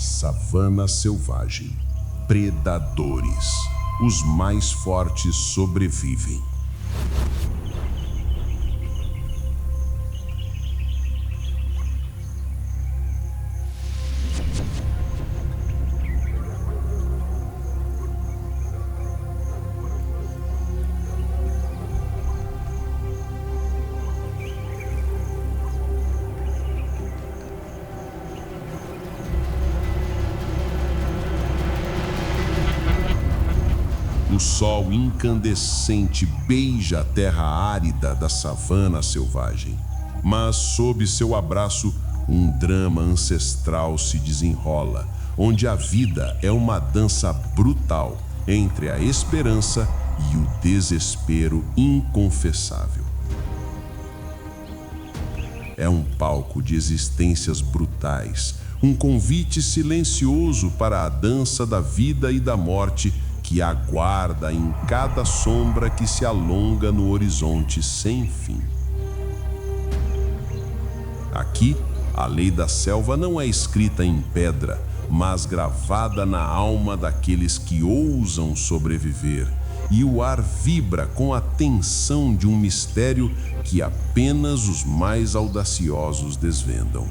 Savana selvagem. Predadores. Os mais fortes sobrevivem. O sol incandescente beija a terra árida da savana selvagem, mas sob seu abraço um drama ancestral se desenrola, onde a vida é uma dança brutal entre a esperança e o desespero inconfessável. É um palco de existências brutais, um convite silencioso para a dança da vida e da morte que aguarda em cada sombra que se alonga no horizonte sem fim. Aqui, a lei da selva não é escrita em pedra, mas gravada na alma daqueles que ousam sobreviver, e o ar vibra com a tensão de um mistério que apenas os mais audaciosos desvendam.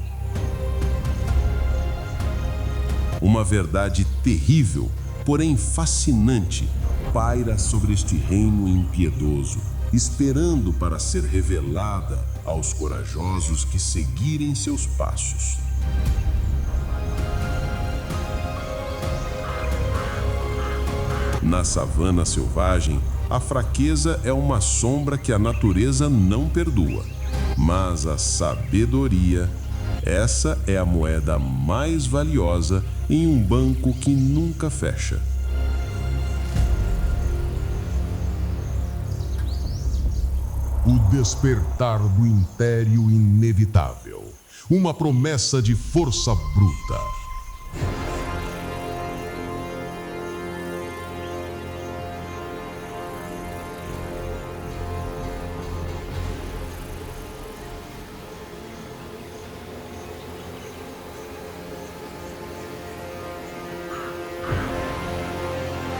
Uma verdade terrível, porém fascinante, paira sobre este reino impiedoso, esperando para ser revelada aos corajosos que seguirem seus passos. Na savana selvagem, a fraqueza é uma sombra que a natureza não perdoa, mas a sabedoria, essa é a moeda mais valiosa em um banco que nunca fecha. O despertar do império inevitável. Uma promessa de força bruta.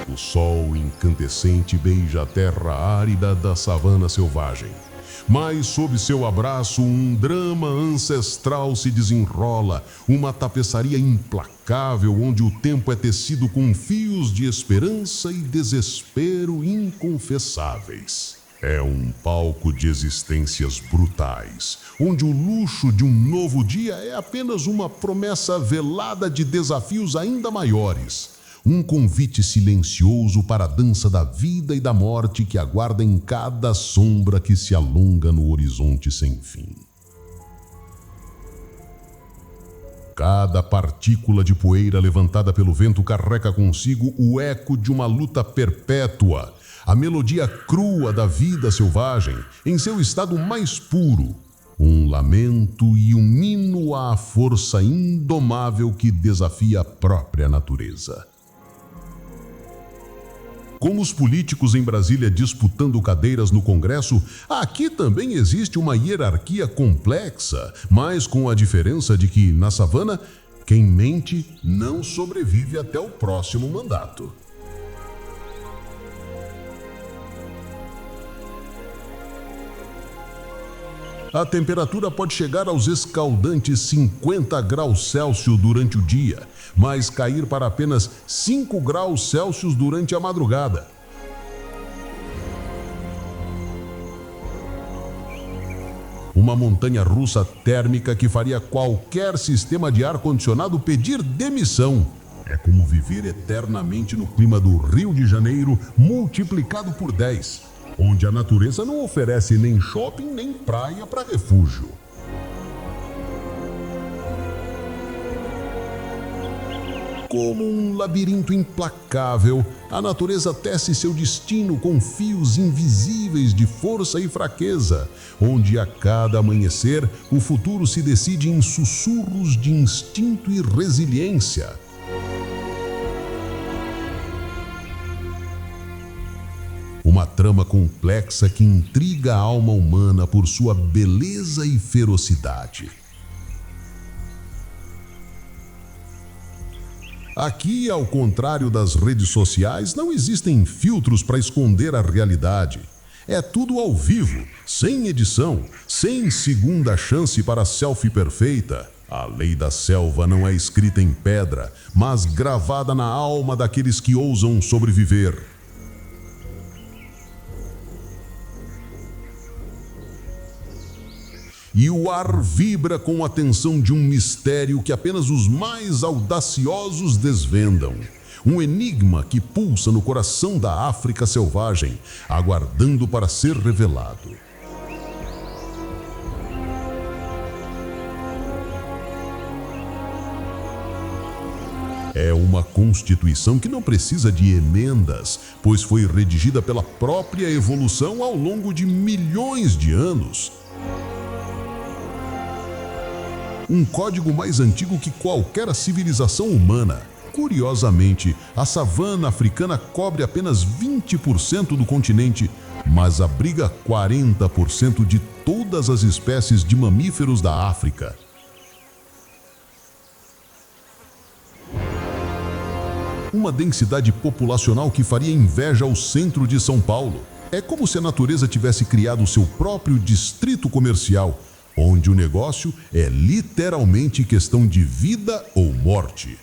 O sol incandescente beija a terra árida da savana selvagem. Mas sob seu abraço um drama ancestral se desenrola, uma tapeçaria implacável onde o tempo é tecido com fios de esperança e desespero inconfessáveis. É um palco de existências brutais, onde o luxo de um novo dia é apenas uma promessa velada de desafios ainda maiores. Um convite silencioso para a dança da vida e da morte que aguarda em cada sombra que se alonga no horizonte sem fim. Cada partícula de poeira levantada pelo vento carrega consigo o eco de uma luta perpétua, a melodia crua da vida selvagem em seu estado mais puro, um lamento e um hino à força indomável que desafia a própria natureza. Com os políticos em Brasília disputando cadeiras no Congresso, aqui também existe uma hierarquia complexa, mas com a diferença de que, na savana, quem mente não sobrevive até o próximo mandato. A temperatura pode chegar aos escaldantes 50 graus Celsius durante o dia, mas cair para apenas 5 graus Celsius durante a madrugada. Uma montanha-russa térmica que faria qualquer sistema de ar-condicionado pedir demissão. É como viver eternamente no clima do Rio de Janeiro multiplicado por 10. Onde a natureza não oferece nem shopping nem praia para refúgio. Como um labirinto implacável, a natureza tece seu destino com fios invisíveis de força e fraqueza, onde a cada amanhecer o futuro se decide em sussurros de instinto e resiliência. Uma trama complexa que intriga a alma humana por sua beleza e ferocidade. Aqui, ao contrário das redes sociais, não existem filtros para esconder a realidade. É tudo ao vivo, sem edição, sem segunda chance para selfie perfeita. A lei da selva não é escrita em pedra, mas gravada na alma daqueles que ousam sobreviver. E o ar vibra com a tensão de um mistério que apenas os mais audaciosos desvendam. Um enigma que pulsa no coração da África selvagem, aguardando para ser revelado. É uma constituição que não precisa de emendas, pois foi redigida pela própria evolução ao longo de milhões de anos. Um código mais antigo que qualquer civilização humana. Curiosamente, a savana africana cobre apenas 20% do continente, mas abriga 40% de todas as espécies de mamíferos da África. Uma densidade populacional que faria inveja ao centro de São Paulo. É como se a natureza tivesse criado seu próprio distrito comercial, onde o negócio é literalmente questão de vida ou morte.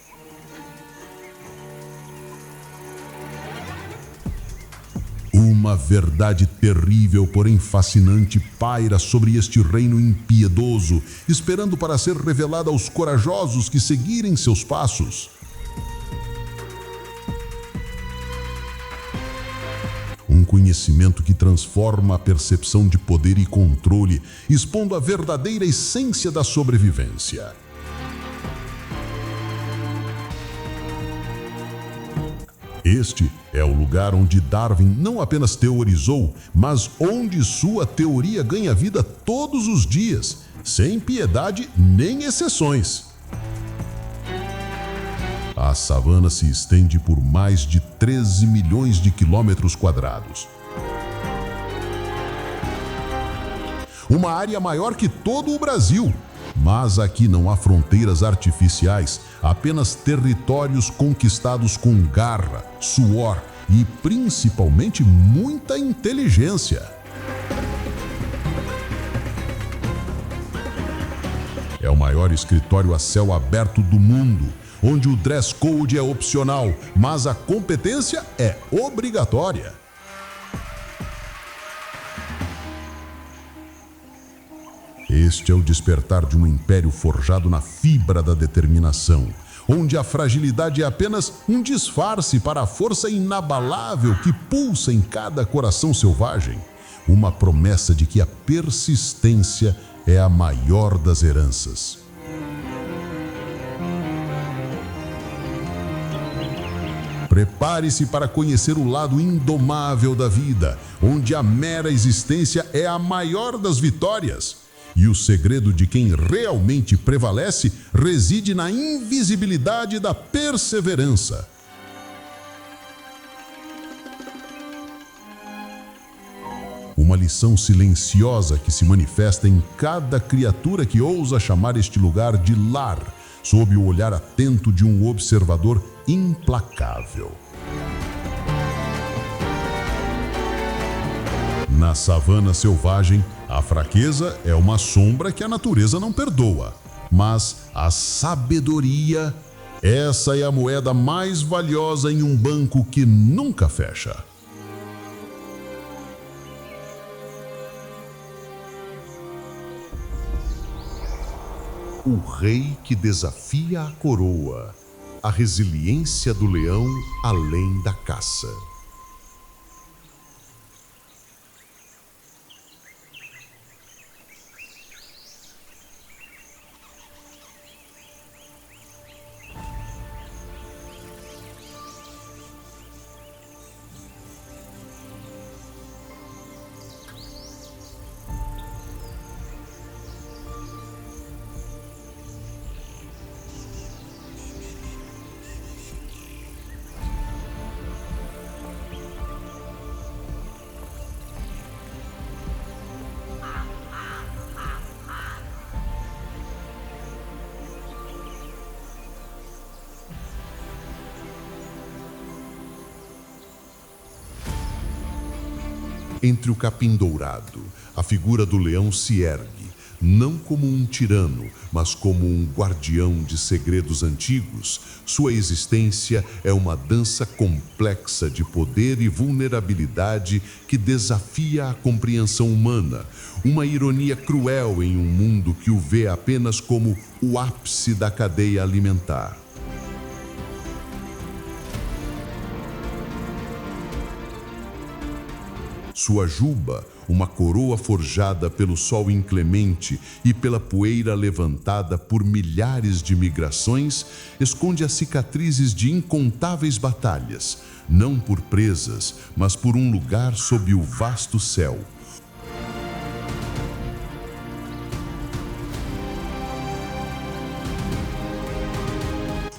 Uma verdade terrível, porém fascinante, paira sobre este reino impiedoso, esperando para ser revelada aos corajosos que seguirem seus passos. Um conhecimento que transforma a percepção de poder e controle, expondo a verdadeira essência da sobrevivência. Este é o lugar onde Darwin não apenas teorizou, mas onde sua teoria ganha vida todos os dias, sem piedade nem exceções. A savana se estende por mais de 13 milhões de quilômetros quadrados. Uma área maior que todo o Brasil. Mas aqui não há fronteiras artificiais, apenas territórios conquistados com garra, suor e principalmente muita inteligência. É o maior escritório a céu aberto do mundo, onde o dress code é opcional, mas a competência é obrigatória. Este é o despertar de um império forjado na fibra da determinação, onde a fragilidade é apenas um disfarce para a força inabalável que pulsa em cada coração selvagem, uma promessa de que a persistência é a maior das heranças. Prepare-se para conhecer o lado indomável da vida, onde a mera existência é a maior das vitórias. E o segredo de quem realmente prevalece reside na invisibilidade da perseverança. Uma lição silenciosa que se manifesta em cada criatura que ousa chamar este lugar de lar, sob o olhar atento de um observador implacável. Na savana selvagem, a fraqueza é uma sombra que a natureza não perdoa. Mas a sabedoria, essa é a moeda mais valiosa em um banco que nunca fecha. O rei que desafia a coroa, a resiliência do leão além da caça. Entre o capim dourado, a figura do leão se ergue, não como um tirano, mas como um guardião de segredos antigos. Sua existência é uma dança complexa de poder e vulnerabilidade que desafia a compreensão humana, uma ironia cruel em um mundo que o vê apenas como o ápice da cadeia alimentar. Sua juba, uma coroa forjada pelo sol inclemente e pela poeira levantada por milhares de migrações, esconde as cicatrizes de incontáveis batalhas, não por presas, mas por um lugar sob o vasto céu.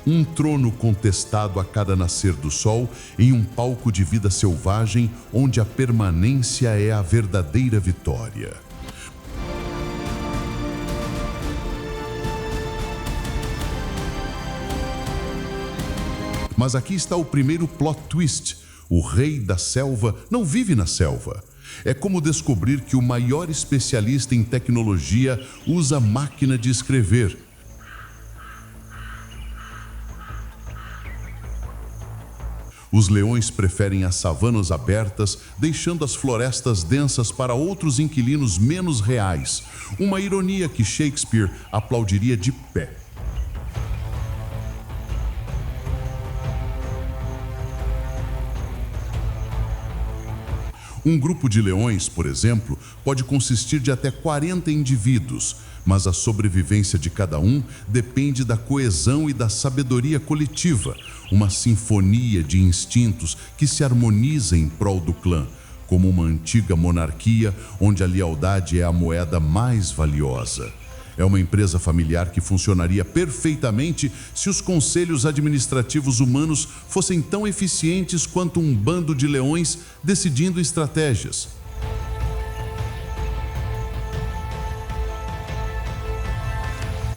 Um trono contestado a cada nascer do sol em um palco de vida selvagem onde a permanência é a verdadeira vitória. Mas aqui está o primeiro plot twist. O rei da selva não vive na selva. É como descobrir que o maior especialista em tecnologia usa máquina de escrever. Os leões preferem as savanas abertas, deixando as florestas densas para outros inquilinos menos reais. Uma ironia que Shakespeare aplaudiria de pé. Um grupo de leões, por exemplo, pode consistir de até 40 indivíduos, mas a sobrevivência de cada um depende da coesão e da sabedoria coletiva, uma sinfonia de instintos que se harmoniza em prol do clã, como uma antiga monarquia onde a lealdade é a moeda mais valiosa. É uma empresa familiar que funcionaria perfeitamente se os conselhos administrativos humanos fossem tão eficientes quanto um bando de leões decidindo estratégias.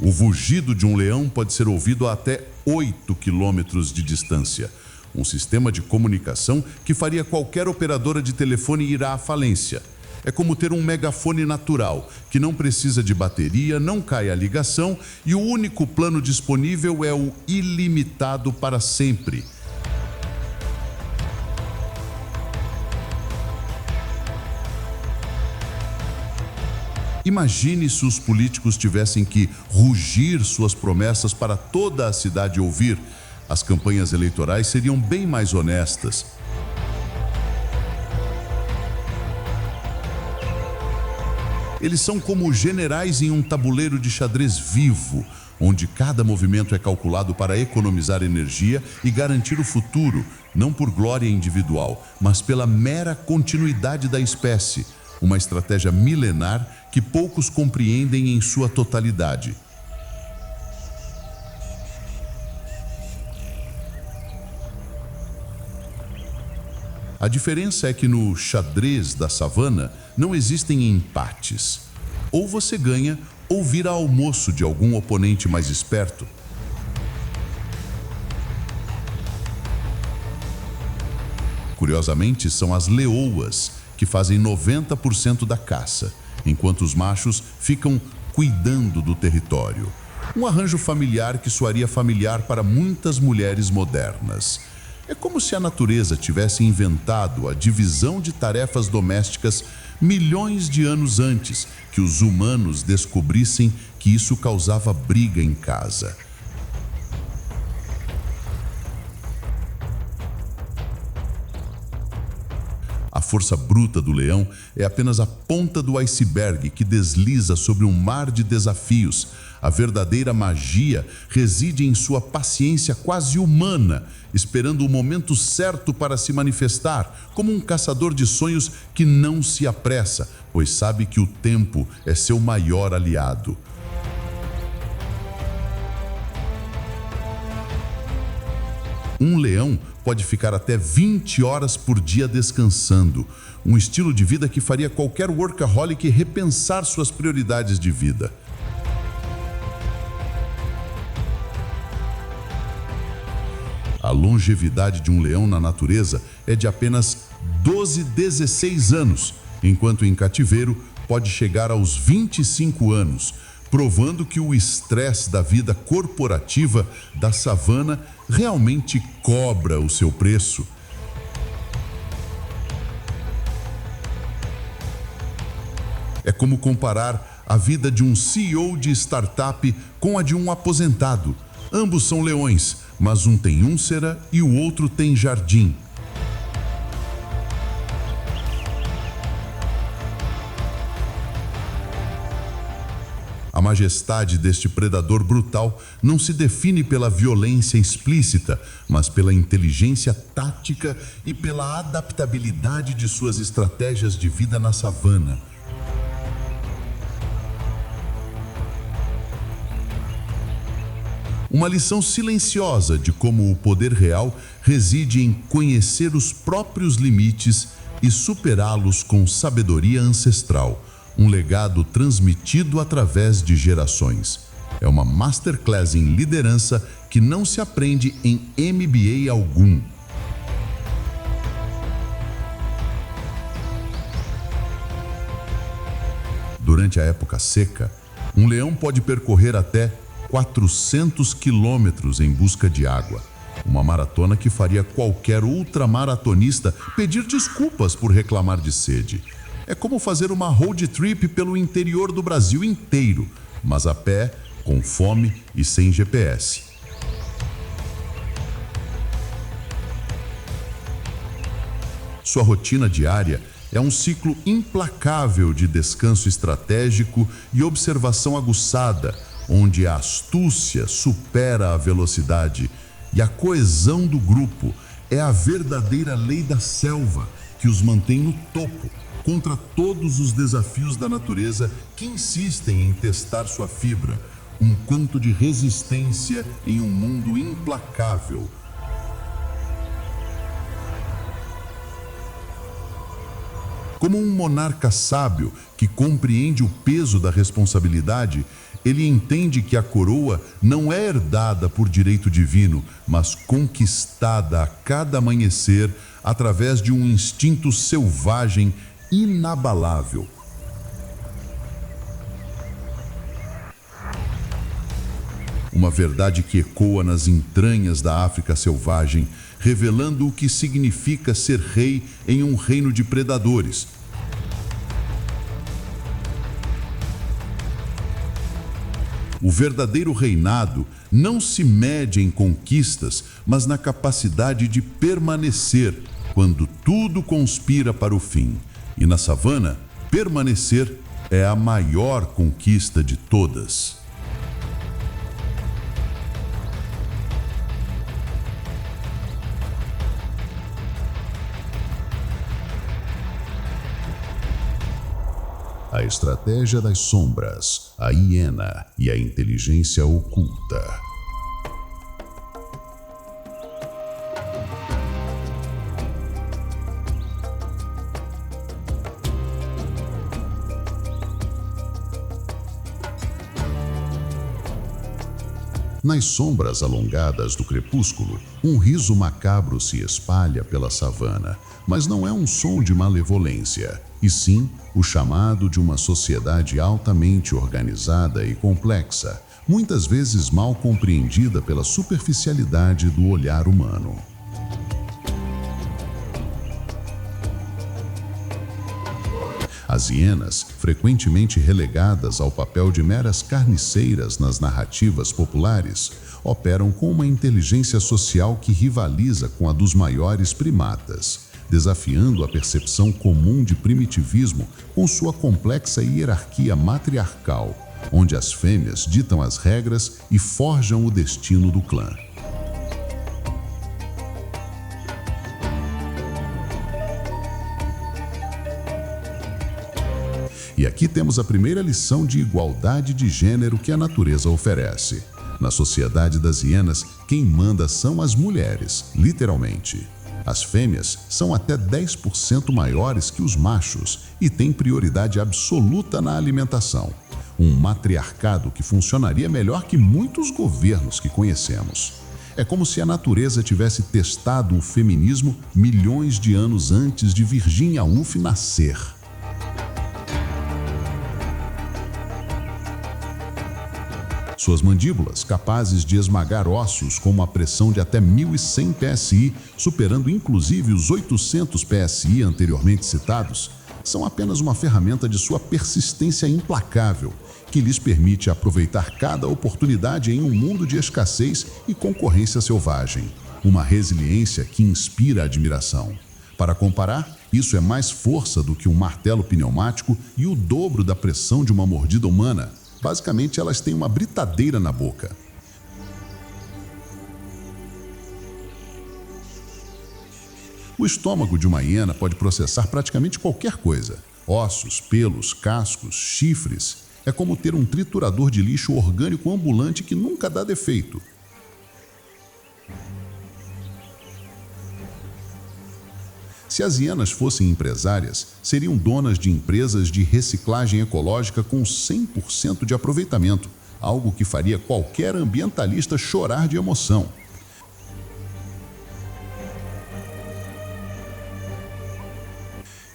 O rugido de um leão pode ser ouvido a até 8 quilômetros de distância. Um sistema de comunicação que faria qualquer operadora de telefone ir à falência. É como ter um megafone natural, que não precisa de bateria, não cai a ligação e o único plano disponível é o ilimitado para sempre. Imagine se os políticos tivessem que rugir suas promessas para toda a cidade ouvir. As campanhas eleitorais seriam bem mais honestas. Eles são como generais em um tabuleiro de xadrez vivo, onde cada movimento é calculado para economizar energia e garantir o futuro, não por glória individual, mas pela mera continuidade da espécie. Uma estratégia milenar que poucos compreendem em sua totalidade. A diferença é que no xadrez da savana não existem empates. Ou você ganha, ou vira almoço de algum oponente mais esperto. Curiosamente, são as leoas que fazem 90% da caça, enquanto os machos ficam cuidando do território. Um arranjo familiar que soaria familiar para muitas mulheres modernas. É como se a natureza tivesse inventado a divisão de tarefas domésticas milhões de anos antes que os humanos descobrissem que isso causava briga em casa. A força bruta do leão é apenas a ponta do iceberg que desliza sobre um mar de desafios. A verdadeira magia reside em sua paciência quase humana, esperando o momento certo para se manifestar, como um caçador de sonhos que não se apressa, pois sabe que o tempo é seu maior aliado. Um leão pode ficar até 20 horas por dia descansando, um estilo de vida que faria qualquer workaholic repensar suas prioridades de vida. A longevidade de um leão na natureza é de apenas 12, 16 anos, enquanto em cativeiro pode chegar aos 25 anos, provando que o estresse da vida corporativa da savana realmente cobra o seu preço. É como comparar a vida de um CEO de startup com a de um aposentado. Ambos são leões, mas um tem úlcera e o outro tem jardim. A majestade deste predador brutal não se define pela violência explícita, mas pela inteligência tática e pela adaptabilidade de suas estratégias de vida na savana. Uma lição silenciosa de como o poder real reside em conhecer os próprios limites e superá-los com sabedoria ancestral, um legado transmitido através de gerações. É uma masterclass em liderança que não se aprende em MBA algum. Durante a época seca, um leão pode percorrer até 400 quilômetros em busca de água. Uma maratona que faria qualquer ultramaratonista pedir desculpas por reclamar de sede. É como fazer uma road trip pelo interior do Brasil inteiro, mas a pé, com fome e sem GPS. Sua rotina diária é um ciclo implacável de descanso estratégico e observação aguçada, onde a astúcia supera a velocidade e a coesão do grupo é a verdadeira lei da selva que os mantém no topo, contra todos os desafios da natureza que insistem em testar sua fibra, um conto de resistência em um mundo implacável. Como um monarca sábio que compreende o peso da responsabilidade, ele entende que a coroa não é herdada por direito divino, mas conquistada a cada amanhecer através de um instinto selvagem inabalável. Uma verdade que ecoa nas entranhas da África selvagem, revelando o que significa ser rei em um reino de predadores. O verdadeiro reinado não se mede em conquistas, mas na capacidade de permanecer quando tudo conspira para o fim. E na savana, permanecer é a maior conquista de todas. A estratégia das sombras, a hiena e a inteligência oculta. Nas sombras alongadas do crepúsculo, um riso macabro se espalha pela savana, mas não é um som de malevolência, e sim o chamado de uma sociedade altamente organizada e complexa, muitas vezes mal compreendida pela superficialidade do olhar humano. As hienas, frequentemente relegadas ao papel de meras carniceiras nas narrativas populares, operam com uma inteligência social que rivaliza com a dos maiores primatas, desafiando a percepção comum de primitivismo com sua complexa hierarquia matriarcal, onde as fêmeas ditam as regras e forjam o destino do clã. E aqui temos a primeira lição de igualdade de gênero que a natureza oferece. Na sociedade das hienas, quem manda são as mulheres, literalmente. As fêmeas são até 10% maiores que os machos e têm prioridade absoluta na alimentação. Um matriarcado que funcionaria melhor que muitos governos que conhecemos. É como se a natureza tivesse testado o feminismo milhões de anos antes de Virginia Woolf nascer. Suas mandíbulas, capazes de esmagar ossos com uma pressão de até 1.100 psi, superando inclusive os 800 psi anteriormente citados, são apenas uma ferramenta de sua persistência implacável, que lhes permite aproveitar cada oportunidade em um mundo de escassez e concorrência selvagem. Uma resiliência que inspira admiração. Para comparar, isso é mais força do que um martelo pneumático e o dobro da pressão de uma mordida humana. Basicamente, elas têm uma britadeira na boca. O estômago de uma hiena pode processar praticamente qualquer coisa. Ossos, pelos, cascos, chifres. É como ter um triturador de lixo orgânico ambulante que nunca dá defeito. Se as hienas fossem empresárias, seriam donas de empresas de reciclagem ecológica com 100% de aproveitamento, algo que faria qualquer ambientalista chorar de emoção.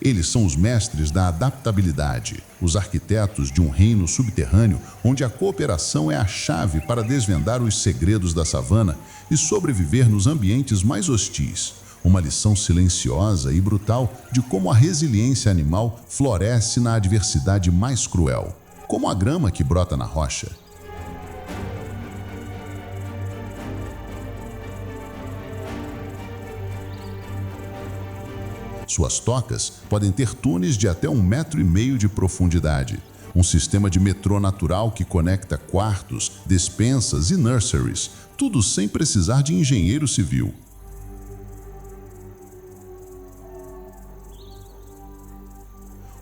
Eles são os mestres da adaptabilidade, os arquitetos de um reino subterrâneo onde a cooperação é a chave para desvendar os segredos da savana e sobreviver nos ambientes mais hostis. Uma lição silenciosa e brutal de como a resiliência animal floresce na adversidade mais cruel, como a grama que brota na rocha. Suas tocas podem ter túneis de até 1,5 metro de profundidade, um sistema de metrô natural que conecta quartos, despensas e nurseries, tudo sem precisar de engenheiro civil.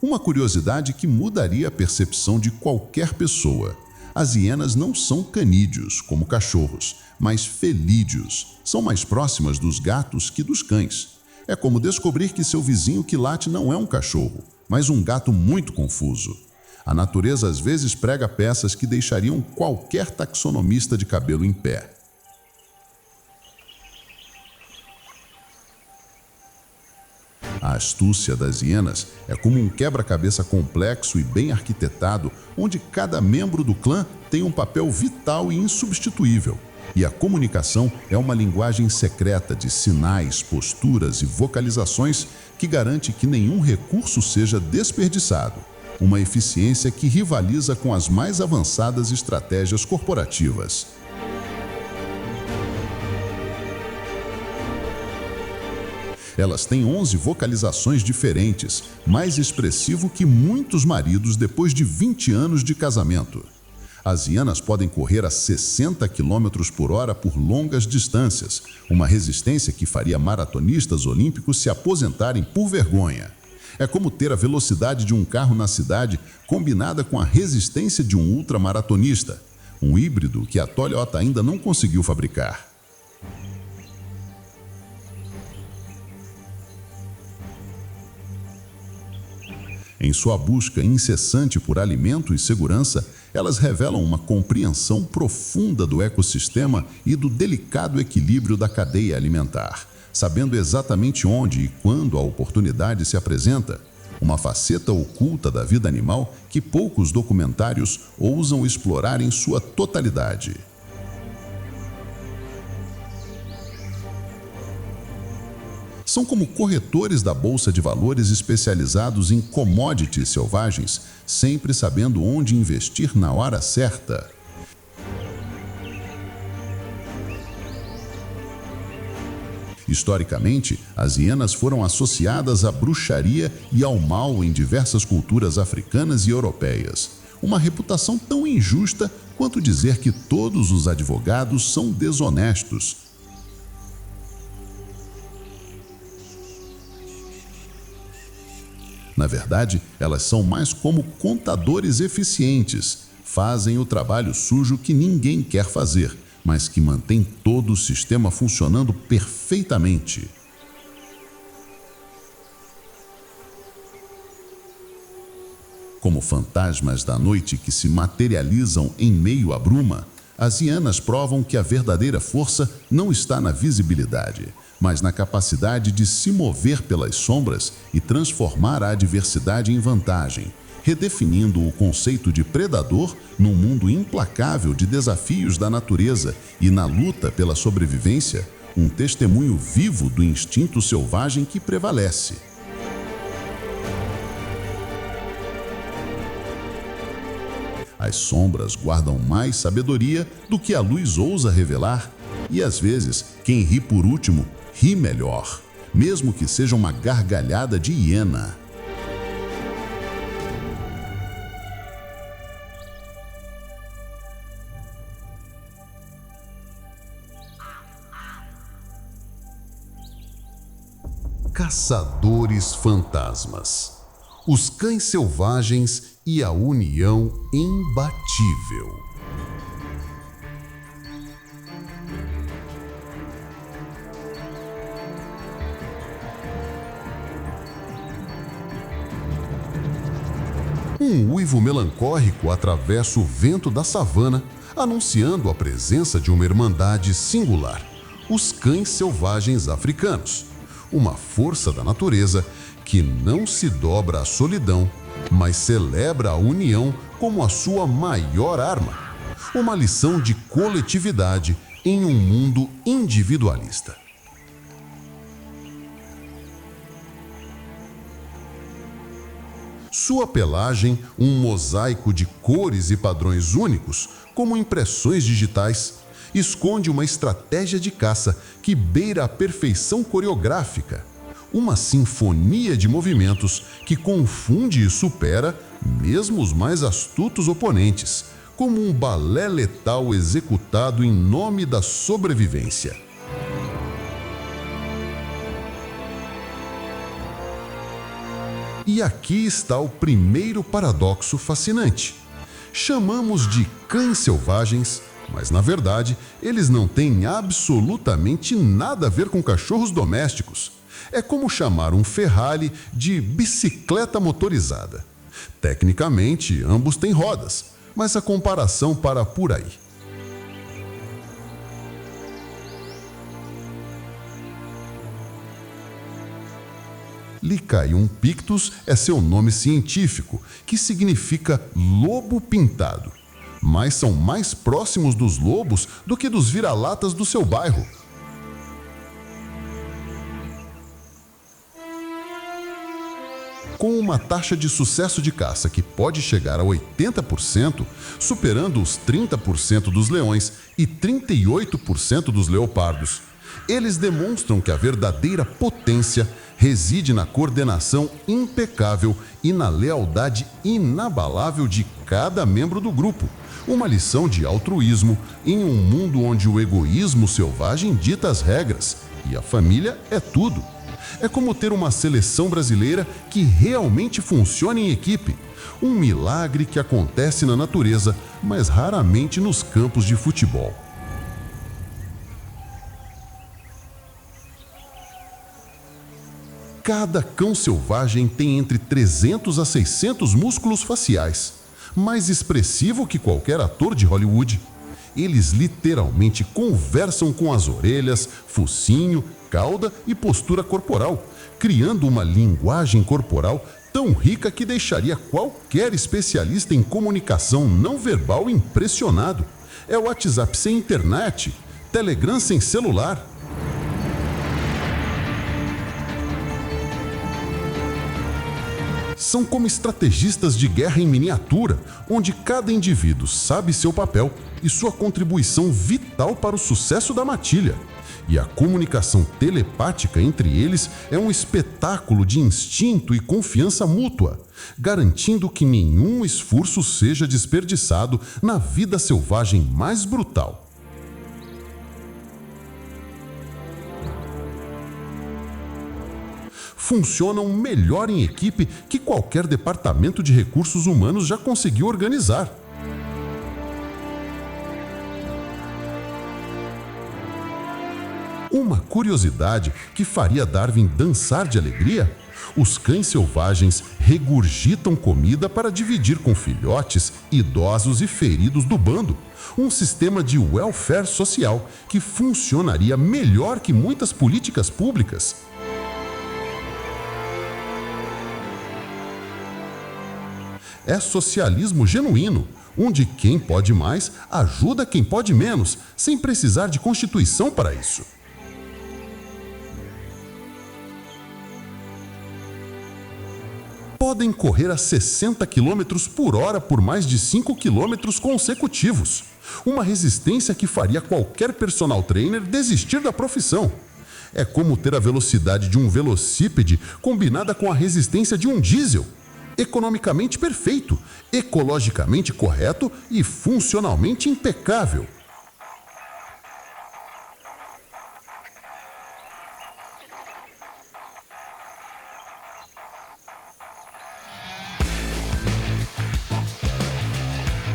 Uma curiosidade que mudaria a percepção de qualquer pessoa. As hienas não são canídeos, como cachorros, mas felídeos. São mais próximas dos gatos que dos cães. É como descobrir que seu vizinho que late não é um cachorro, mas um gato muito confuso. A natureza às vezes prega peças que deixariam qualquer taxonomista de cabelo em pé. A astúcia das hienas é como um quebra-cabeça complexo e bem arquitetado, onde cada membro do clã tem um papel vital e insubstituível. E a comunicação é uma linguagem secreta de sinais, posturas e vocalizações que garante que nenhum recurso seja desperdiçado. Uma eficiência que rivaliza com as mais avançadas estratégias corporativas. Elas têm 11 vocalizações diferentes, mais expressivo que muitos maridos depois de 20 anos de casamento. As hienas podem correr a 60 km por hora por longas distâncias, uma resistência que faria maratonistas olímpicos se aposentarem por vergonha. É como ter a velocidade de um carro na cidade combinada com a resistência de um ultramaratonista, um híbrido que a Toyota ainda não conseguiu fabricar. Em sua busca incessante por alimento e segurança, elas revelam uma compreensão profunda do ecossistema e do delicado equilíbrio da cadeia alimentar, sabendo exatamente onde e quando a oportunidade se apresenta. Uma faceta oculta da vida animal que poucos documentários ousam explorar em sua totalidade. São como corretores da bolsa de valores especializados em commodities selvagens, sempre sabendo onde investir na hora certa. Historicamente, as hienas foram associadas à bruxaria e ao mal em diversas culturas africanas e europeias. Uma reputação tão injusta quanto dizer que todos os advogados são desonestos. Na verdade, elas são mais como contadores eficientes. Fazem o trabalho sujo que ninguém quer fazer, mas que mantém todo o sistema funcionando perfeitamente. Como fantasmas da noite que se materializam em meio à bruma, As hienas provam que a verdadeira força não está na visibilidade, mas na capacidade de se mover pelas sombras e transformar a adversidade em vantagem, redefinindo o conceito de predador num mundo implacável de desafios da natureza e na luta pela sobrevivência, um testemunho vivo do instinto selvagem que prevalece. As sombras guardam mais sabedoria do que a luz ousa revelar, e às vezes, quem ri por último, ri melhor, mesmo que seja uma gargalhada de hiena. Caçadores fantasmas. Os cães selvagens e a união imbatível. Um uivo melancólico atravessa o vento da savana, anunciando a presença de uma irmandade singular, os cães selvagens africanos, uma força da natureza que não se dobra à solidão, mas celebra a união como a sua maior arma. Uma lição de coletividade em um mundo individualista. Sua pelagem, um mosaico de cores e padrões únicos, como impressões digitais, esconde uma estratégia de caça que beira a perfeição coreográfica. Uma sinfonia de movimentos que confunde e supera mesmo os mais astutos oponentes, como um balé letal executado em nome da sobrevivência. E aqui está o primeiro paradoxo fascinante. Chamamos de cães selvagens, mas na verdade eles não têm absolutamente nada a ver com cachorros domésticos. É como chamar um Ferrari de bicicleta motorizada. Tecnicamente, ambos têm rodas, mas a comparação para por aí. Lycaon pictus é seu nome científico, que significa lobo pintado. Mas são mais próximos dos lobos do que dos vira-latas do seu bairro. Com uma taxa de sucesso de caça que pode chegar a 80%, superando os 30% dos leões e 38% dos leopardos, eles demonstram que a verdadeira potência reside na coordenação impecável e na lealdade inabalável de cada membro do grupo. Uma lição de altruísmo em um mundo onde o egoísmo selvagem dita as regras e a família é tudo. É como ter uma seleção brasileira que realmente funciona em equipe. Um milagre que acontece na natureza, mas raramente nos campos de futebol. Cada cão selvagem tem entre 300 a 600 músculos faciais, mais expressivo que qualquer ator de Hollywood. Eles literalmente conversam com as orelhas, focinho, cauda e postura corporal, criando uma linguagem corporal tão rica que deixaria qualquer especialista em comunicação não verbal impressionado. É o WhatsApp sem internet, Telegram sem celular. São como estrategistas de guerra em miniatura, onde cada indivíduo sabe seu papel e sua contribuição vital para o sucesso da matilha. E a comunicação telepática entre eles é um espetáculo de instinto e confiança mútua, garantindo que nenhum esforço seja desperdiçado na vida selvagem mais brutal. Funcionam melhor em equipe que qualquer departamento de recursos humanos já conseguiu organizar. Uma curiosidade que faria Darwin dançar de alegria Os cães selvagens regurgitam comida para dividir com filhotes, idosos e feridos do bando. Um sistema de welfare social que funcionaria melhor que muitas políticas públicas. É socialismo genuíno, onde quem pode mais ajuda quem pode menos, sem precisar de Constituição para isso. Podem correr a 60 km por hora por mais de 5 km consecutivos. Uma resistência que faria qualquer personal trainer desistir da profissão. É como ter a velocidade de um velocípede combinada com a resistência de um diesel. Economicamente perfeito, ecologicamente correto e funcionalmente impecável.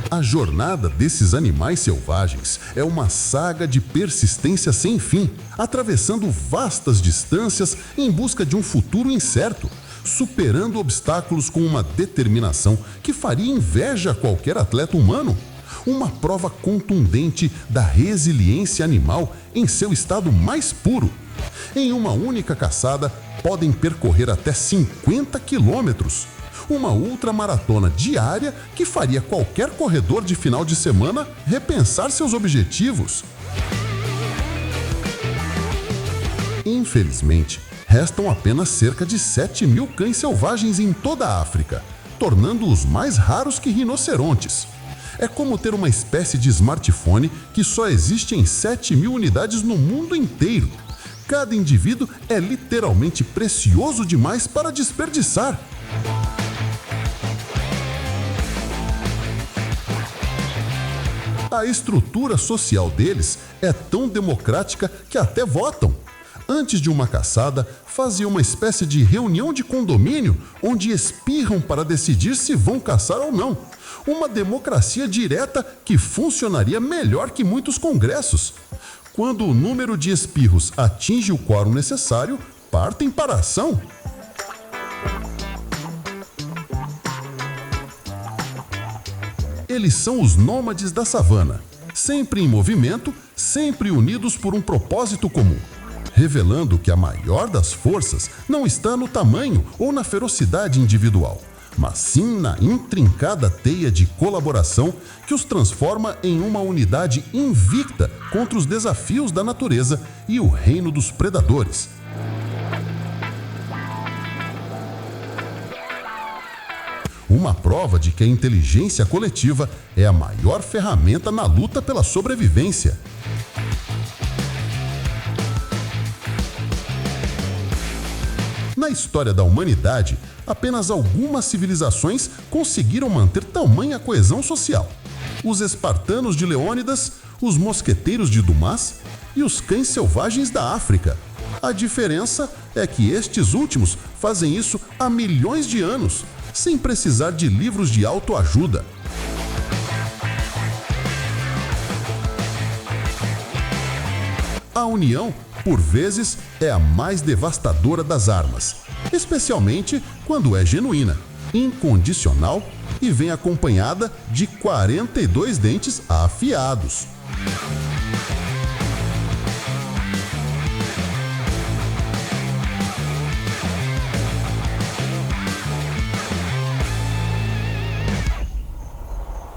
A jornada desses animais selvagens é uma saga de persistência sem fim, atravessando vastas distâncias em busca de um futuro incerto, superando obstáculos com uma determinação que faria inveja a qualquer atleta humano. Uma prova contundente da resiliência animal em seu estado mais puro. Em uma única caçada, podem percorrer até 50 quilômetros. Uma ultramaratona diária que faria qualquer corredor de final de semana repensar seus objetivos. Infelizmente, restam apenas cerca de 7.000 cães selvagens em toda a África, tornando-os mais raros que rinocerontes. É como ter uma espécie de smartphone que só existe em 7.000 unidades no mundo inteiro. Cada indivíduo é literalmente precioso demais para desperdiçar. A estrutura social deles é tão democrática que até votam. Antes de uma caçada, faziam uma espécie de reunião de condomínio onde espirram para decidir se vão caçar ou não. Uma democracia direta que funcionaria melhor que muitos congressos. Quando o número de espirros atinge o quórum necessário, partem para a ação. Eles são os nômades da savana, sempre em movimento, sempre unidos por um propósito comum, revelando que a maior das forças não está no tamanho ou na ferocidade individual, mas sim na intrincada teia de colaboração que os transforma em uma unidade invicta contra os desafios da natureza e o reino dos predadores. Uma prova de que a inteligência coletiva é a maior ferramenta na luta pela sobrevivência. Na história da humanidade, apenas algumas civilizações conseguiram manter tamanha coesão social. Os espartanos de Leônidas, os mosqueteiros de Dumas e os cães selvagens da África. A diferença é que estes últimos fazem isso há milhões de anos, sem precisar de livros de autoajuda. A união, por vezes, é a mais devastadora das armas, especialmente quando é genuína, incondicional e vem acompanhada de 42 dentes afiados.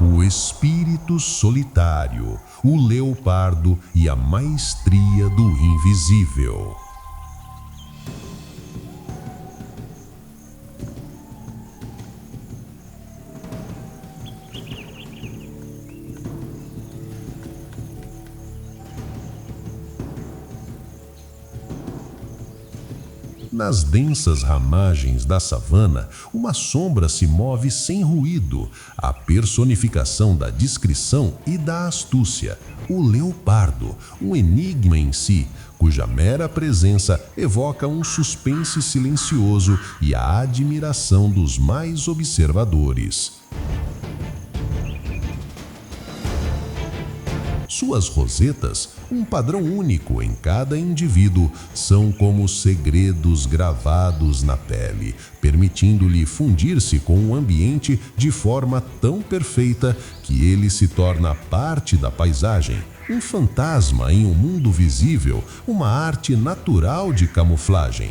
O espírito solitário, o leopardo e a maestria do invisível. Nas densas ramagens da savana, uma sombra se move sem ruído, a personificação da discrição e da astúcia, o leopardo, um enigma em si, cuja mera presença evoca um suspense silencioso e a admiração dos mais observadores. Suas rosetas, um padrão único em cada indivíduo, são como segredos gravados na pele, permitindo-lhe fundir-se com o ambiente de forma tão perfeita que ele se torna parte da paisagem, um fantasma em um mundo visível, uma arte natural de camuflagem.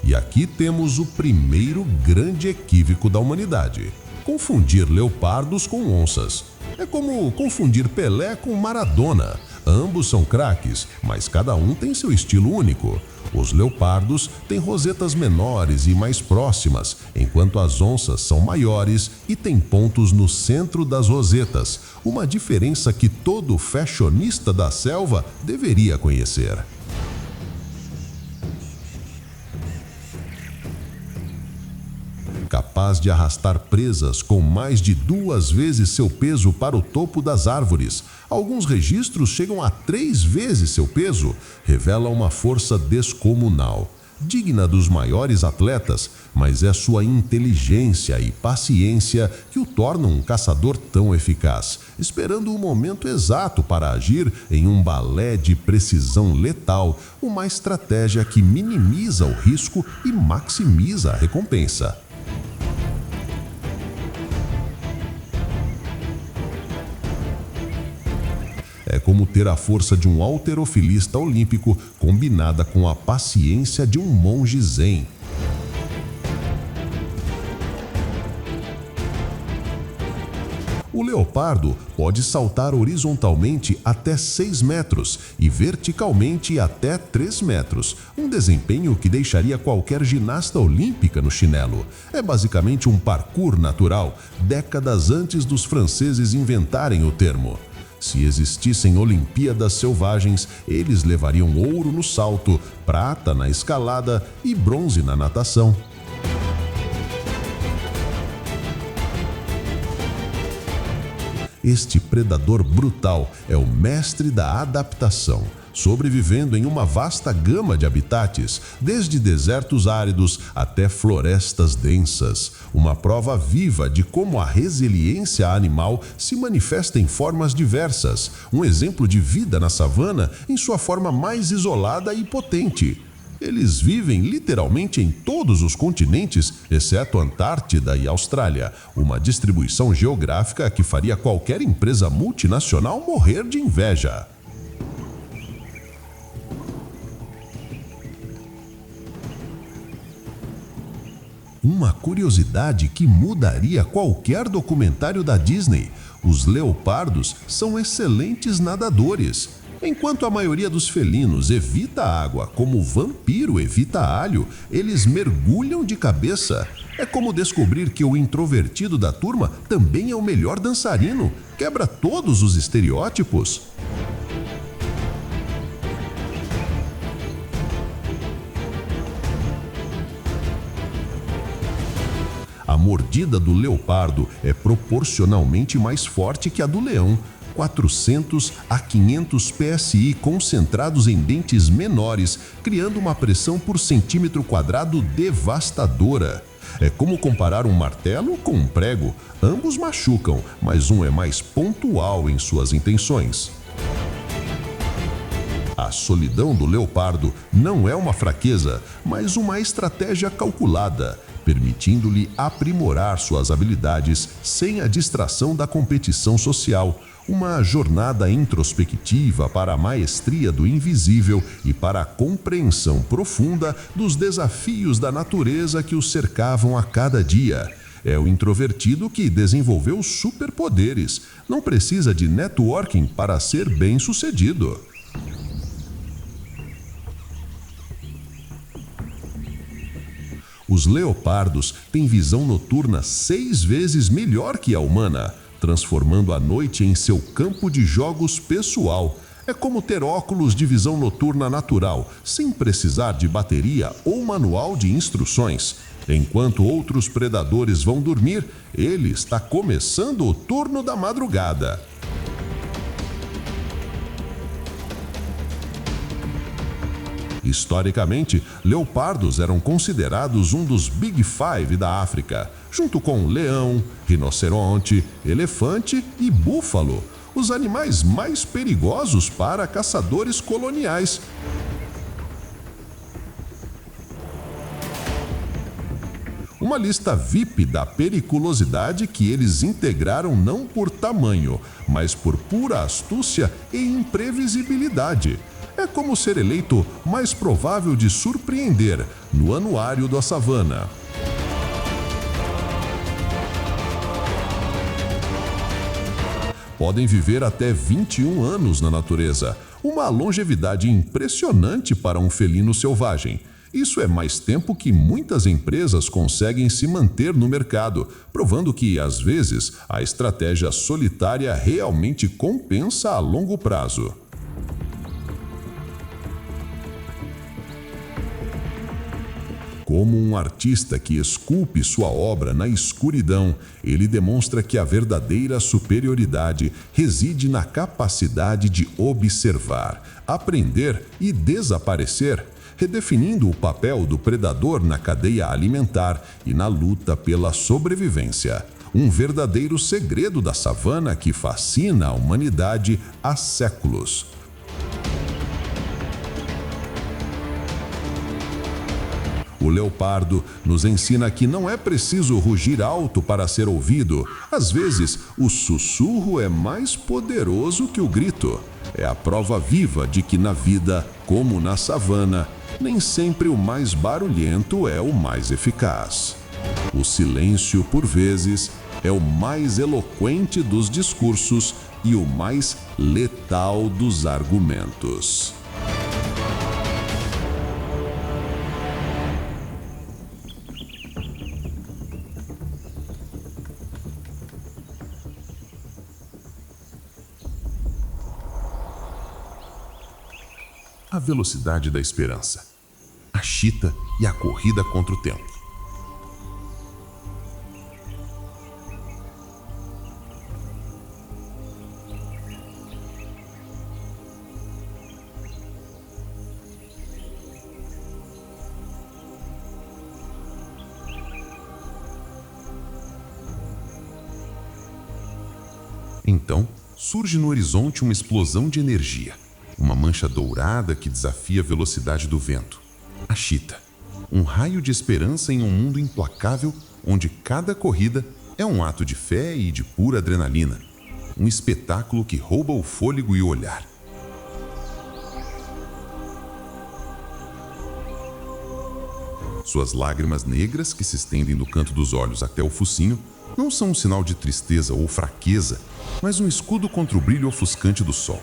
E aqui temos o primeiro grande equívoco da humanidade: confundir leopardos com onças. É como confundir Pelé com Maradona. Ambos são craques, mas cada um tem seu estilo único. Os leopardos têm rosetas menores e mais próximas, enquanto as onças são maiores e têm pontos no centro das rosetas, uma diferença que todo fashionista da selva deveria conhecer. Capaz de arrastar presas com mais de 2 vezes seu peso para o topo das árvores. Alguns registros chegam a 3 vezes seu peso. Revela uma força descomunal, digna dos maiores atletas, mas é sua inteligência e paciência que o tornam um caçador tão eficaz, esperando o momento exato para agir em um balé de precisão letal, uma estratégia que minimiza o risco e maximiza a recompensa. É como ter a força de um halterofilista olímpico combinada com a paciência de um monge zen. O leopardo pode saltar horizontalmente até 6 metros e verticalmente até 3 metros, um desempenho que deixaria qualquer ginasta olímpica no chinelo. É basicamente um parkour natural, décadas antes dos franceses inventarem o termo. Se existissem Olimpíadas selvagens, eles levariam ouro no salto, prata na escalada e bronze na natação. Este predador brutal é o mestre da adaptação, sobrevivendo em uma vasta gama de habitats, desde desertos áridos até florestas densas. Uma prova viva de como a resiliência animal se manifesta em formas diversas. Um exemplo de vida na savana em sua forma mais isolada e potente. Eles vivem literalmente em todos os continentes, exceto Antártida e Austrália, uma distribuição geográfica que faria qualquer empresa multinacional morrer de inveja. Uma curiosidade que mudaria qualquer documentário da Disney: os leopardos são excelentes nadadores. Enquanto a maioria dos felinos evita a água como o vampiro evita alho, eles mergulham de cabeça. É como descobrir que o introvertido da turma também é o melhor dançarino. Quebra todos os estereótipos. A mordida do leopardo é proporcionalmente mais forte que a do leão. 400 a 500 PSI concentrados em dentes menores, criando uma pressão por centímetro quadrado devastadora. É como comparar um martelo com um prego. Ambos machucam, mas um é mais pontual em suas intenções. A solidão do leopardo não é uma fraqueza, mas uma estratégia calculada, permitindo-lhe aprimorar suas habilidades sem a distração da competição social. Uma jornada introspectiva para a maestria do invisível e para a compreensão profunda dos desafios da natureza que os cercavam a cada dia. É o introvertido que desenvolveu superpoderes. Não precisa de networking para ser bem-sucedido. Os leopardos têm visão noturna 6 vezes melhor que a humana, transformando a noite em seu campo de jogos pessoal. É como ter óculos de visão noturna natural, sem precisar de bateria ou manual de instruções. Enquanto outros predadores vão dormir, ele está começando o turno da madrugada. Historicamente, leopardos eram considerados um dos Big Five da África. junto com leão, rinoceronte, elefante e búfalo, os animais mais perigosos para caçadores coloniais. Uma lista VIP da periculosidade que eles integraram não por tamanho, mas por pura astúcia e imprevisibilidade. É como ser eleito mais provável de surpreender no Anuário da Savana. Podem viver até 21 anos na natureza, uma longevidade impressionante para um felino selvagem. Isso é mais tempo que muitas empresas conseguem se manter no mercado, provando que, às vezes, a estratégia solitária realmente compensa a longo prazo. Como um artista que esculpe sua obra na escuridão, ele demonstra que a verdadeira superioridade reside na capacidade de observar, aprender e desaparecer, redefinindo o papel do predador na cadeia alimentar e na luta pela sobrevivência. Um verdadeiro segredo da savana que fascina a humanidade há séculos. O leopardo nos ensina que não é preciso rugir alto para ser ouvido. Às vezes, o sussurro é mais poderoso que o grito. É a prova viva de que na vida, como na savana, nem sempre o mais barulhento é o mais eficaz. O silêncio, por vezes, é o mais eloquente dos discursos e o mais letal dos argumentos. A velocidade da esperança, a chita e a corrida contra o tempo. Então, surge no horizonte uma explosão de energia. Uma mancha dourada que desafia a velocidade do vento. A chita. Um raio de esperança em um mundo implacável onde cada corrida é um ato de fé e de pura adrenalina. Um espetáculo que rouba o fôlego e o olhar. Suas lágrimas negras, que se estendem do canto dos olhos até o focinho, não são um sinal de tristeza ou fraqueza, mas um escudo contra o brilho ofuscante do sol.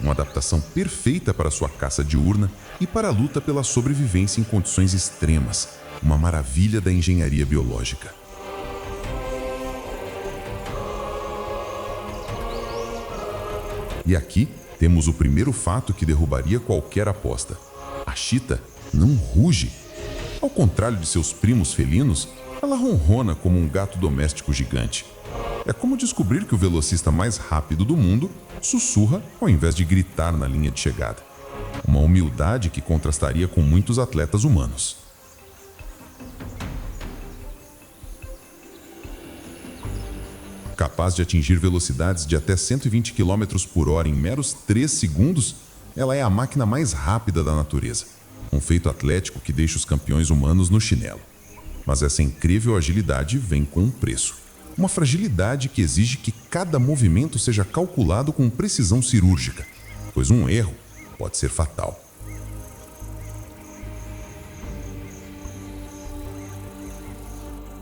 Uma adaptação perfeita para sua caça diurna e para a luta pela sobrevivência em condições extremas, uma maravilha da engenharia biológica. E aqui temos o primeiro fato que derrubaria qualquer aposta. A chita não ruge. Ao contrário de seus primos felinos, ela ronrona como um gato doméstico gigante. É como descobrir que o velocista mais rápido do mundo sussurra ao invés de gritar na linha de chegada. Uma humildade que contrastaria com muitos atletas humanos. Capaz de atingir velocidades de até 120 km por hora em meros 3 segundos, ela é a máquina mais rápida da natureza. Um feito atlético que deixa os campeões humanos no chinelo. Mas essa incrível agilidade vem com um preço. Uma fragilidade que exige que cada movimento seja calculado com precisão cirúrgica, pois um erro pode ser fatal.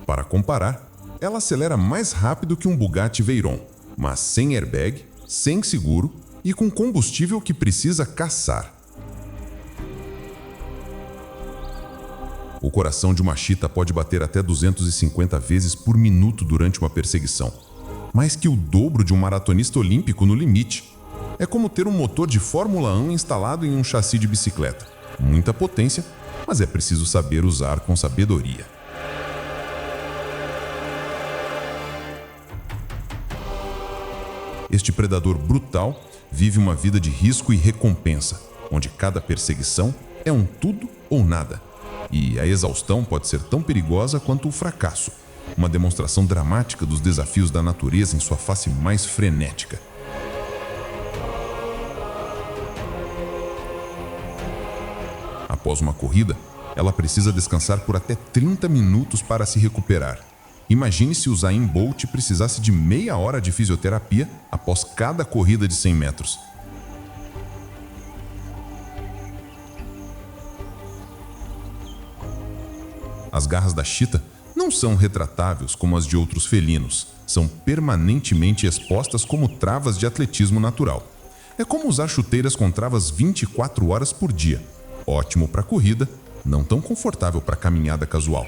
Para comparar, ela acelera mais rápido que um Bugatti Veyron, mas sem airbag, sem seguro e com combustível que precisa caçar. O coração de uma chita pode bater até 250 vezes por minuto durante uma perseguição, mais que o dobro de um maratonista olímpico no limite. É como ter um motor de Fórmula 1 instalado em um chassi de bicicleta. Muita potência, mas é preciso saber usar com sabedoria. Este predador brutal vive uma vida de risco e recompensa, onde cada perseguição é um tudo ou nada. E a exaustão pode ser tão perigosa quanto o fracasso. uma demonstração dramática dos desafios da natureza em sua face mais frenética. Após uma corrida, ela precisa descansar por até 30 minutos para se recuperar. Imagine se o Usain Bolt precisasse de meia hora de fisioterapia após cada corrida de 100 metros. As garras da chita não são retratáveis como as de outros felinos. São permanentemente expostas como travas de atletismo natural. É como usar chuteiras com travas 24 horas por dia. Ótimo para corrida, não tão confortável para caminhada casual.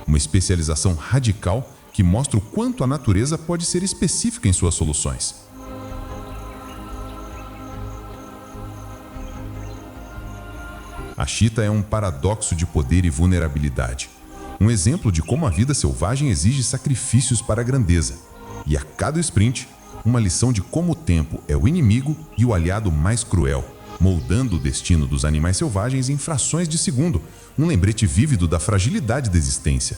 Uma especialização radical que mostra o quanto a natureza pode ser específica em suas soluções. A chita é um paradoxo de poder e vulnerabilidade. Um exemplo de como a vida selvagem exige sacrifícios para a grandeza. E a cada sprint, uma lição de como o tempo é o inimigo e o aliado mais cruel, moldando o destino dos animais selvagens em frações de segundo, um lembrete vívido da fragilidade da existência.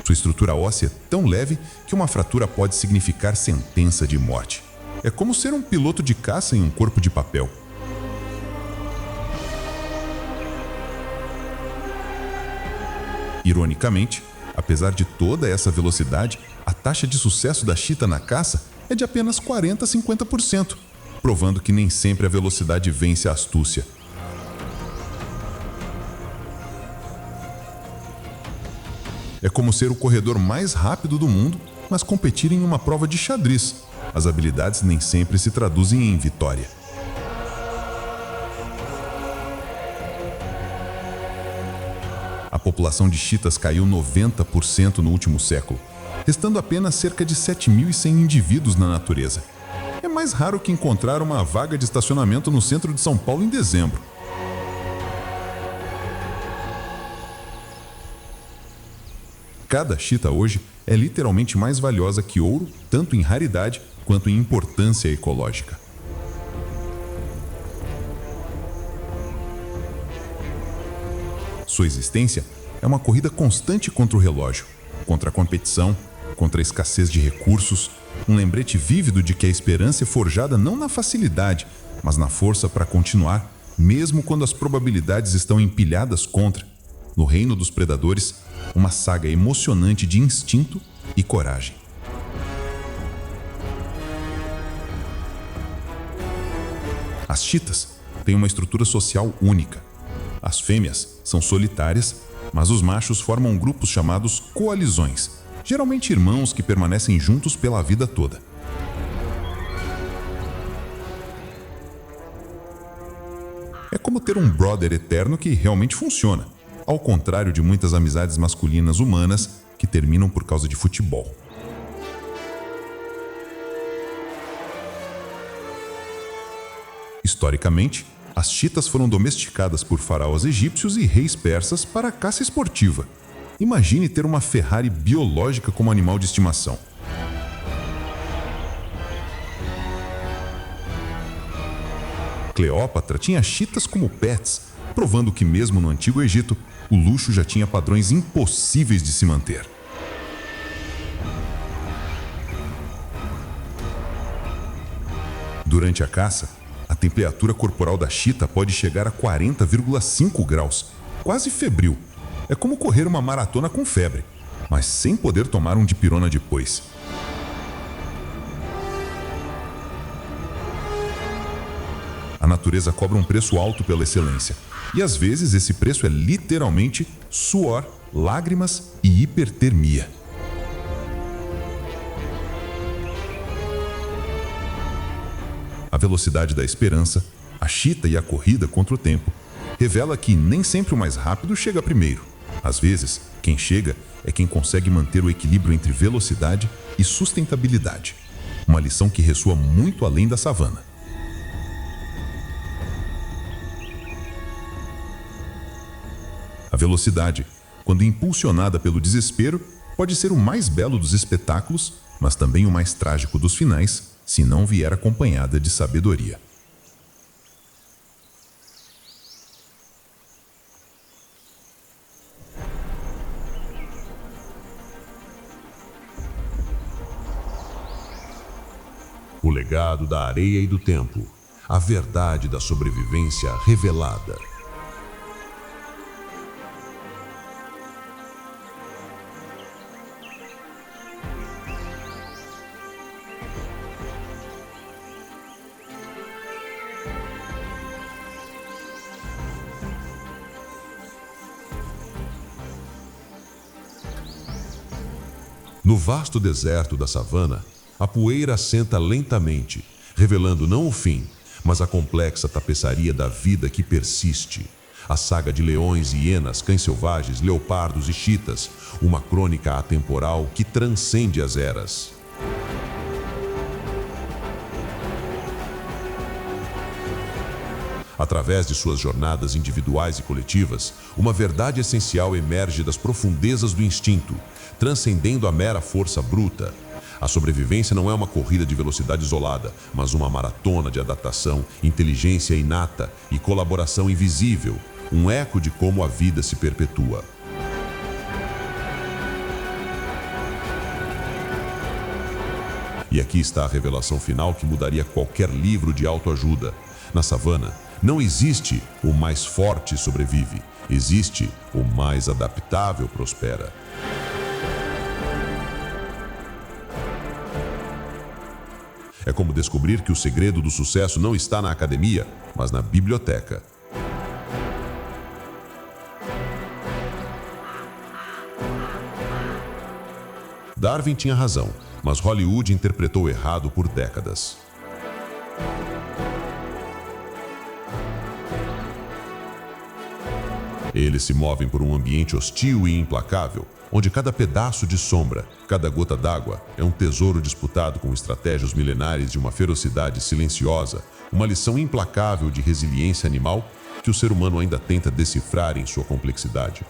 Sua estrutura óssea é tão leve que uma fratura pode significar sentença de morte. É como ser um piloto de caça em um corpo de papel. Ironicamente, apesar de toda essa velocidade, a taxa de sucesso da chita na caça é de apenas 40 a 50%, provando que nem sempre a velocidade vence a astúcia. É como ser o corredor mais rápido do mundo, mas competir em uma prova de xadrez. As habilidades nem sempre se traduzem em vitória. A população de chitas caiu 90% no último século, restando apenas cerca de 7.100 indivíduos na natureza. É mais raro que encontrar uma vaga de estacionamento no centro de São Paulo em dezembro. Cada chita hoje é literalmente mais valiosa que ouro, tanto em raridade quanto em importância ecológica. Sua existência é uma corrida constante contra o relógio, contra a competição, contra a escassez de recursos, um lembrete vívido de que a esperança é forjada não na facilidade, mas na força para continuar, mesmo quando as probabilidades estão empilhadas contra. No reino dos predadores, uma saga emocionante de instinto e coragem. As chitas têm uma estrutura social única. As fêmeas são solitárias, mas os machos formam grupos chamados coalizões, geralmente irmãos que permanecem juntos pela vida toda. É como ter um brother eterno que realmente funciona, ao contrário de muitas amizades masculinas humanas que terminam por causa de futebol. Historicamente, as chitas foram domesticadas por faraós egípcios e reis persas para a caça esportiva. Imagine ter uma Ferrari biológica como animal de estimação. Cleópatra tinha chitas como pets, provando que mesmo no Antigo Egito, o luxo já tinha padrões impossíveis de se manter. Durante a caça, a temperatura corporal da chita pode chegar a 40,5 graus, quase febril. É como correr uma maratona com febre, mas sem poder tomar um dipirona depois. A natureza cobra um preço alto pela excelência, e às vezes esse preço é literalmente suor, lágrimas e hipertermia. A velocidade da esperança, a chita e a corrida contra o tempo, revela que nem sempre o mais rápido chega primeiro. Às vezes, quem chega é quem consegue manter o equilíbrio entre velocidade e sustentabilidade. Uma lição que ressoa muito além da savana. A velocidade, quando impulsionada pelo desespero, pode ser o mais belo dos espetáculos, mas também o mais trágico dos finais, se não vier acompanhada de sabedoria. O legado da areia e do tempo, a verdade da sobrevivência revelada. No vasto deserto da savana, a poeira assenta lentamente, revelando não o fim, mas a complexa tapeçaria da vida que persiste. A saga de leões e hienas, cães selvagens, leopardos e chitas, uma crônica atemporal que transcende as eras. Através de suas jornadas individuais e coletivas, uma verdade essencial emerge das profundezas do instinto, transcendendo a mera força bruta. A sobrevivência não é uma corrida de velocidade isolada, mas uma maratona de adaptação, inteligência inata e colaboração invisível, um eco de como a vida se perpetua. E aqui está a revelação final que mudaria qualquer livro de autoajuda. Na savana, não existe o mais forte sobrevive, existe o mais adaptável prospera. É como descobrir que o segredo do sucesso não está na academia, mas na biblioteca. Darwin tinha razão, mas Hollywood interpretou errado por décadas. Eles se movem por um ambiente hostil e implacável, onde cada pedaço de sombra, cada gota d'água é um tesouro disputado com estratégias milenares de uma ferocidade silenciosa, uma lição implacável de resiliência animal que o ser humano ainda tenta decifrar em sua complexidade.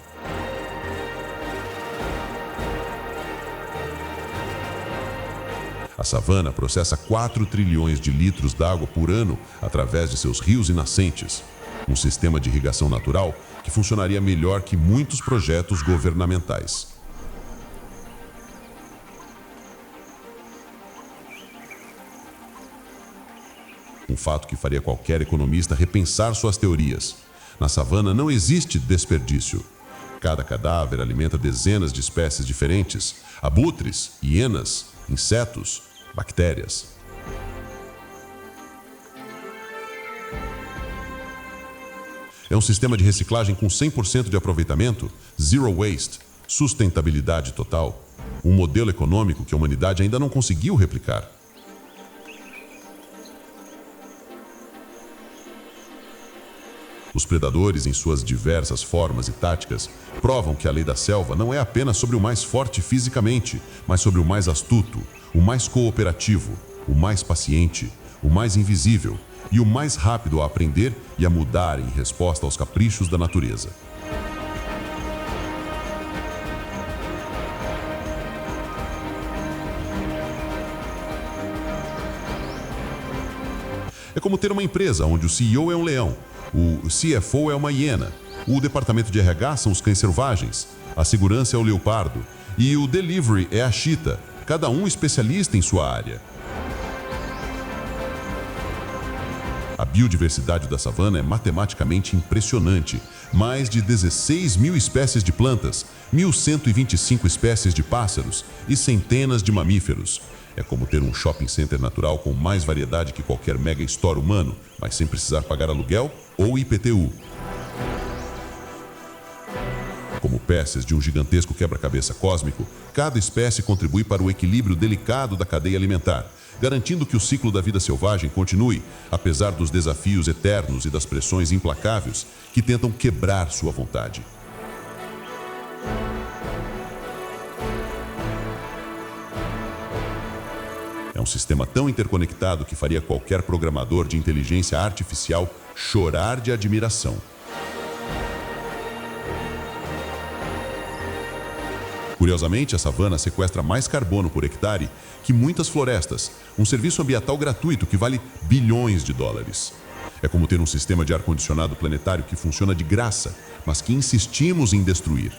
A savana processa 4 trilhões de litros d'água por ano através de seus rios e nascentes, um sistema de irrigação natural que funcionaria melhor que muitos projetos governamentais. Um fato que faria qualquer economista repensar suas teorias. Na savana não existe desperdício. Cada cadáver alimenta dezenas de espécies diferentes, abutres, hienas, insetos, bactérias. É um sistema de reciclagem com 100% de aproveitamento, zero waste, sustentabilidade total, um modelo econômico que a humanidade ainda não conseguiu replicar. Os predadores, em suas diversas formas e táticas, provam que a lei da selva não é apenas sobre o mais forte fisicamente, mas sobre o mais astuto, o mais cooperativo, o mais paciente, o mais invisível e o mais rápido a aprender e a mudar em resposta aos caprichos da natureza. É como ter uma empresa onde o CEO é um leão, o CFO é uma hiena, o departamento de RH são os cães selvagens, a segurança é o leopardo e o delivery é a chita, cada um especialista em sua área. A biodiversidade da savana é matematicamente impressionante. Mais de 16 mil espécies de plantas, 1.125 espécies de pássaros e centenas de mamíferos. É como ter um shopping center natural com mais variedade que qualquer mega store humano, mas sem precisar pagar aluguel ou IPTU. Como peças de um gigantesco quebra-cabeça cósmico, cada espécie contribui para o equilíbrio delicado da cadeia alimentar, garantindo que o ciclo da vida selvagem continue, apesar dos desafios eternos e das pressões implacáveis que tentam quebrar sua vontade. É um sistema tão interconectado que faria qualquer programador de inteligência artificial chorar de admiração. Curiosamente, a savana sequestra mais carbono por hectare que muitas florestas, um serviço ambiental gratuito que vale bilhões de dólares. É como ter um sistema de ar-condicionado planetário que funciona de graça, mas que insistimos em destruir.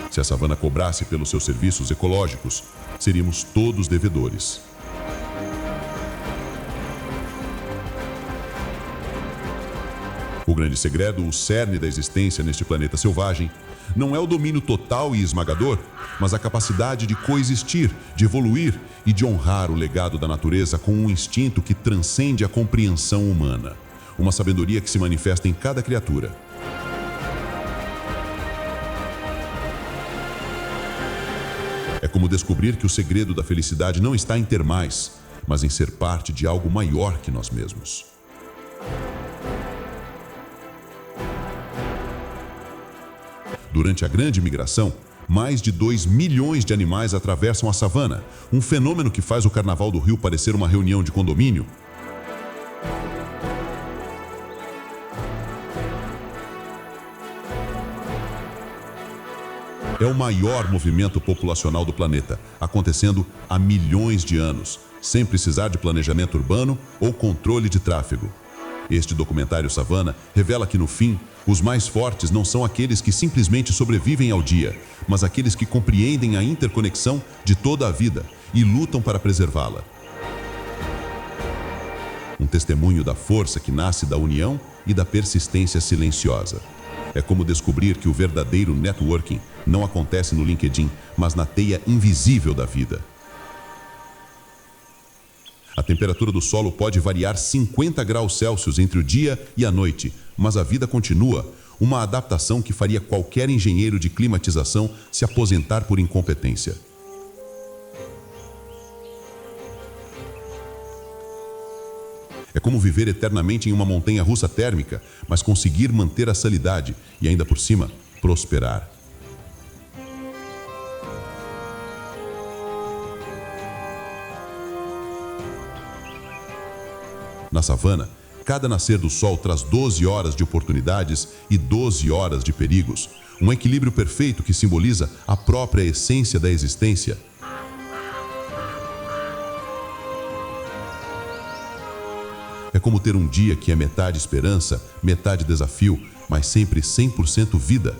Se a savana cobrasse pelos seus serviços ecológicos, seríamos todos devedores. O grande segredo, o cerne da existência neste planeta selvagem, não é o domínio total e esmagador, mas a capacidade de coexistir, de evoluir e de honrar o legado da natureza com um instinto que transcende a compreensão humana. Uma sabedoria que se manifesta em cada criatura. É como descobrir que o segredo da felicidade não está em ter mais, mas em ser parte de algo maior que nós mesmos. Durante a grande migração, mais de 2 milhões de animais atravessam a savana, um fenômeno que faz o Carnaval do Rio parecer uma reunião de condomínio. É o maior movimento populacional do planeta, acontecendo há milhões de anos, sem precisar de planejamento urbano ou controle de tráfego. Este documentário Savana revela que, no fim, os mais fortes não são aqueles que simplesmente sobrevivem ao dia, mas aqueles que compreendem a interconexão de toda a vida e lutam para preservá-la. Um testemunho da força que nasce da união e da persistência silenciosa. É como descobrir que o verdadeiro networking não acontece no LinkedIn, mas na teia invisível da vida. A temperatura do solo pode variar 50 graus Celsius entre o dia e a noite, mas a vida continua, uma adaptação que faria qualquer engenheiro de climatização se aposentar por incompetência. É como viver eternamente em uma montanha-russa térmica, mas conseguir manter a sanidade e, ainda por cima, prosperar. Na savana, cada nascer do sol traz 12 horas de oportunidades e 12 horas de perigos. Um equilíbrio perfeito que simboliza a própria essência da existência. É como ter um dia que é metade esperança, metade desafio, mas sempre 100% vida.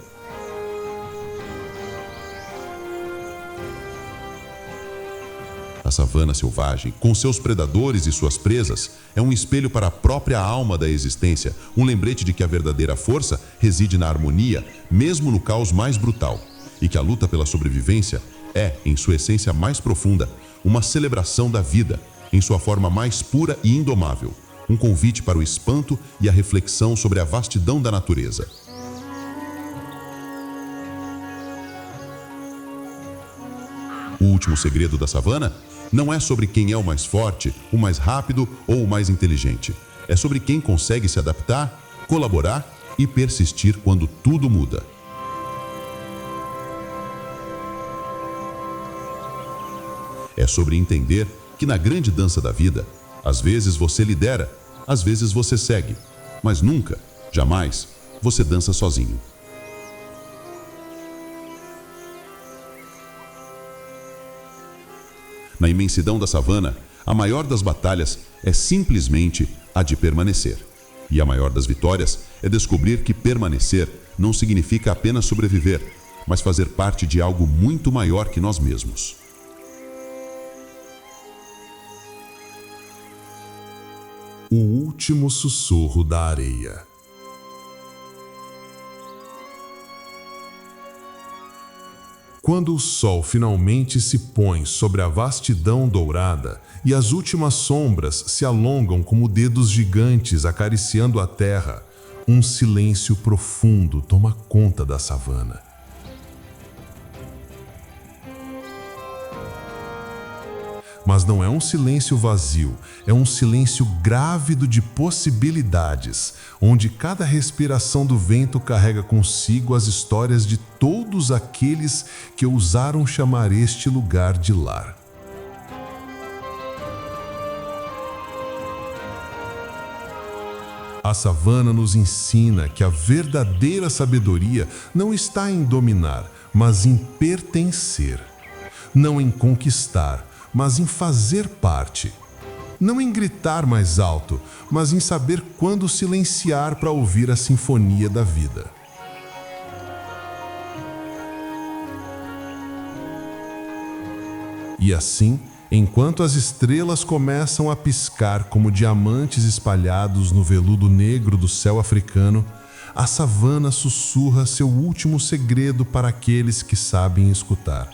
A savana selvagem, com seus predadores e suas presas, é um espelho para a própria alma da existência, um lembrete de que a verdadeira força reside na harmonia, mesmo no caos mais brutal, e que a luta pela sobrevivência é, em sua essência mais profunda, uma celebração da vida, em sua forma mais pura e indomável, um convite para o espanto e a reflexão sobre a vastidão da natureza. O último segredo da savana não é sobre quem é o mais forte, o mais rápido ou o mais inteligente. É sobre quem consegue se adaptar, colaborar e persistir quando tudo muda. É sobre entender que na grande dança da vida, às vezes você lidera, às vezes você segue, mas nunca, jamais, você dança sozinho. Na imensidão da savana, a maior das batalhas é simplesmente a de permanecer. E a maior das vitórias é descobrir que permanecer não significa apenas sobreviver, mas fazer parte de algo muito maior que nós mesmos. O último sussurro da areia. Quando o sol finalmente se põe sobre a vastidão dourada e as últimas sombras se alongam como dedos gigantes acariciando a terra, um silêncio profundo toma conta da savana. Mas não é um silêncio vazio, é um silêncio grávido de possibilidades, onde cada respiração do vento carrega consigo as histórias de todos aqueles que ousaram chamar este lugar de lar. A savana nos ensina que a verdadeira sabedoria não está em dominar, mas em pertencer. Não em conquistar, mas em fazer parte. Não em gritar mais alto, mas em saber quando silenciar para ouvir a sinfonia da vida. E assim, enquanto as estrelas começam a piscar como diamantes espalhados no veludo negro do céu africano, a savana sussurra seu último segredo para aqueles que sabem escutar.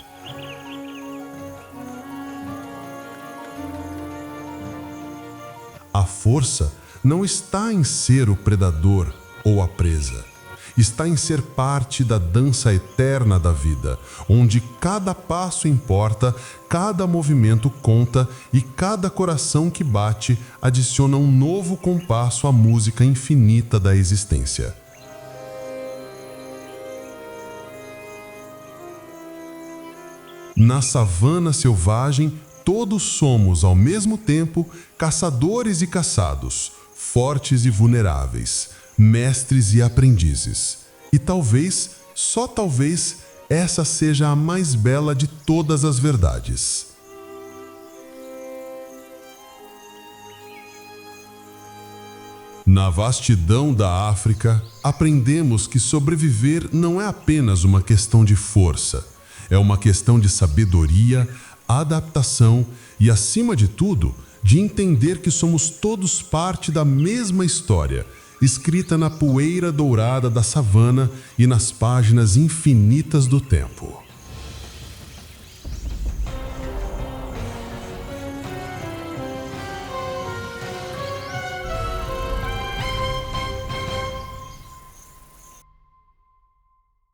A força não está em ser o predador ou a presa. Está em ser parte da dança eterna da vida, onde cada passo importa, cada movimento conta e cada coração que bate adiciona um novo compasso à música infinita da existência. Na savana selvagem, todos somos, ao mesmo tempo, caçadores e caçados, fortes e vulneráveis, mestres e aprendizes. E talvez, só talvez, essa seja a mais bela de todas as verdades. Na vastidão da África, aprendemos que sobreviver não é apenas uma questão de força, é uma questão de sabedoria, adaptação e, acima de tudo, de entender que somos todos parte da mesma história, escrita na poeira dourada da savana e nas páginas infinitas do tempo.